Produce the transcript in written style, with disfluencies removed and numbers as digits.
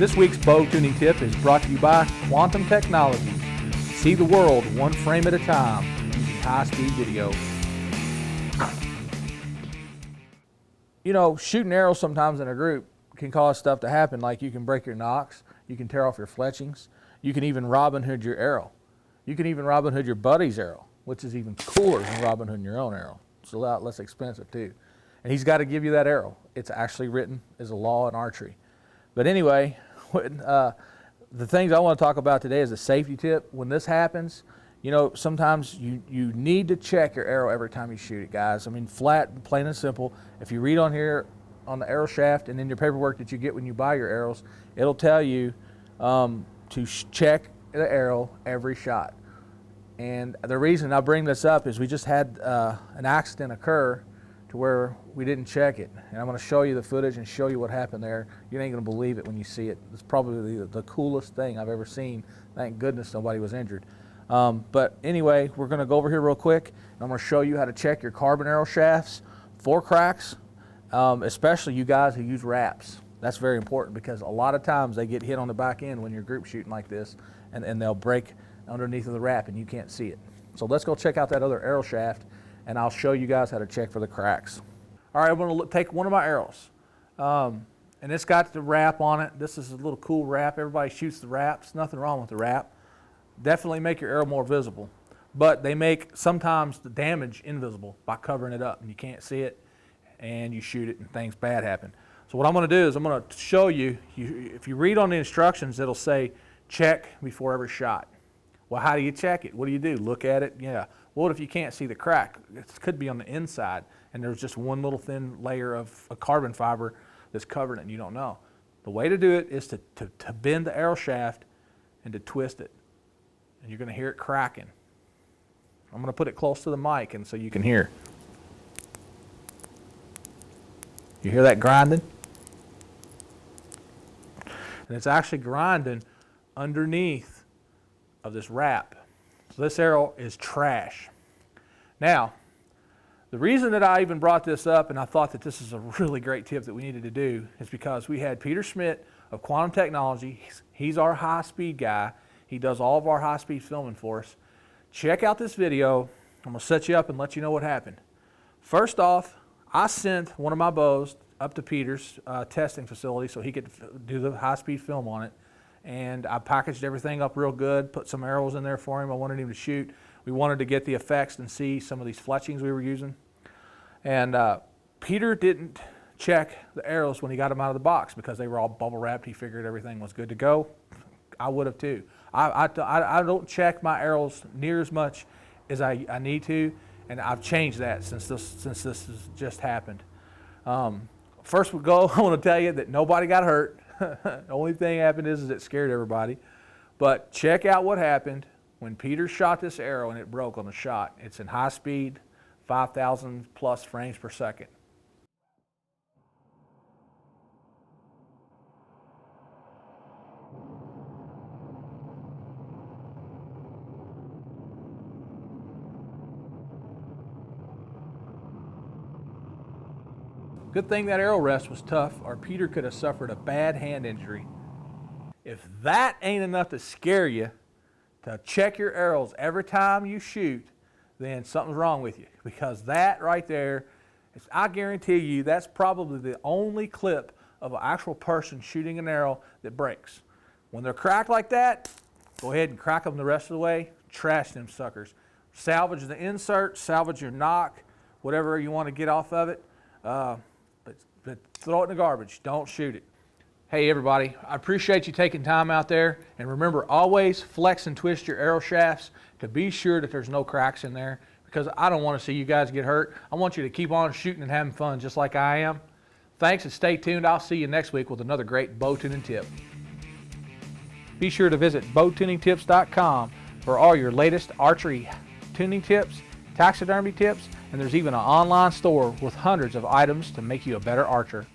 This week's bow tuning tip is brought to you by Quantum Technologies. See the world one frame at a time using high-speed video. You know, shooting arrows sometimes in a group can cause stuff to happen, like you can break your nocks, you can tear off your fletchings, you can even Robin Hood your arrow. You can even Robin Hood your buddy's arrow, which is even cooler than Robin Hooding your own arrow. It's a lot less expensive too. And he's got to give you that arrow. It's actually written as a law in archery. But anyway, the things I want to talk about today is a safety tip. When this happens, you know, sometimes you need to check your arrow every time you shoot it, guys. I mean, flat, plain and simple. If you read on here on the arrow shaft and in your paperwork that you get when you buy your arrows, it'll tell you to check the arrow every shot. And the reason I bring this up is we just had an accident occur to where we didn't check it. And I'm going to show you the footage and show you what happened there. You ain't going to believe it when you see it. It's probably the coolest thing I've ever seen. Thank goodness nobody was injured. But anyway, we're going to go over here real quick. And I'm going to show you how to check your carbon arrow shafts for cracks, especially you guys who use wraps. That's very important because a lot of times they get hit on the back end when you're group shooting like this, and they'll break underneath of the wrap and you can't see it. So let's go check out that other arrow shaft and I'll show you guys how to check for the cracks. All right, I'm going to take one of my arrows, and it's got the wrap on it. This is a little cool wrap. Everybody shoots the wraps. Nothing wrong with the wrap. Definitely make your arrow more visible, but they make sometimes the damage invisible by covering it up and you can't see it and you shoot it and things bad happen. So what I'm going to do is I'm going to show you, if you read on the instructions, it'll say check before every shot. Well, how do you check it? What do? Look at it? Yeah. What if you can't see the crack? It could be on the inside and there's just one little thin layer of a carbon fiber that's covering it and you don't know. The way to do it is to bend the arrow shaft and to twist it. And you're going to hear it cracking. I'm going to put it close to the mic and so you can hear. You hear that grinding? And it's actually grinding underneath of this wrap. So this arrow is trash. Now, the reason that I even brought this up and I thought that this is a really great tip that we needed to do is because we had Peter Schmidt of Quantum Technology. He's our high-speed guy. He does all of our high-speed filming for us. Check out this video. I'm going to set you up and let you know what happened. First off, I sent one of my bows up to Peter's testing facility so he could do the high-speed film on it. And I packaged everything up real good, put some arrows in there for him. I wanted him to shoot. We wanted to get the effects and see some of these fletchings we were using. And Peter didn't check the arrows when he got them out of the box because they were all bubble wrapped. He figured everything was good to go. I would have too. I don't check my arrows near as much as I need to, and I've changed that since this has just happened. First we go, I want to tell you that nobody got hurt. The only thing happened is it scared everybody. But check out what happened when Peter shot this arrow and it broke on the shot. It's in high speed, 5,000 plus frames per second. Good thing that arrow rest was tough, or Peter could have suffered a bad hand injury. If that ain't enough to scare you, to check your arrows every time you shoot, then something's wrong with you. Because that right there, I guarantee you, that's probably the only clip of an actual person shooting an arrow that breaks. When they're cracked like that, go ahead and crack them the rest of the way. Trash them suckers. Salvage the insert, salvage your nock, whatever you want to get off of it. But throw it in the garbage. Don't shoot it. Hey everybody, I appreciate you taking time out there. And remember, always flex and twist your arrow shafts to be sure that there's no cracks in there, because I don't want to see you guys get hurt. I want you to keep on shooting and having fun just like I am. Thanks and stay tuned. I'll see you next week with another great bow tuning tip. Be sure to visit BowTuningTips.com for all your latest archery tuning tips, taxidermy tips, and there's even an online store with hundreds of items to make you a better archer.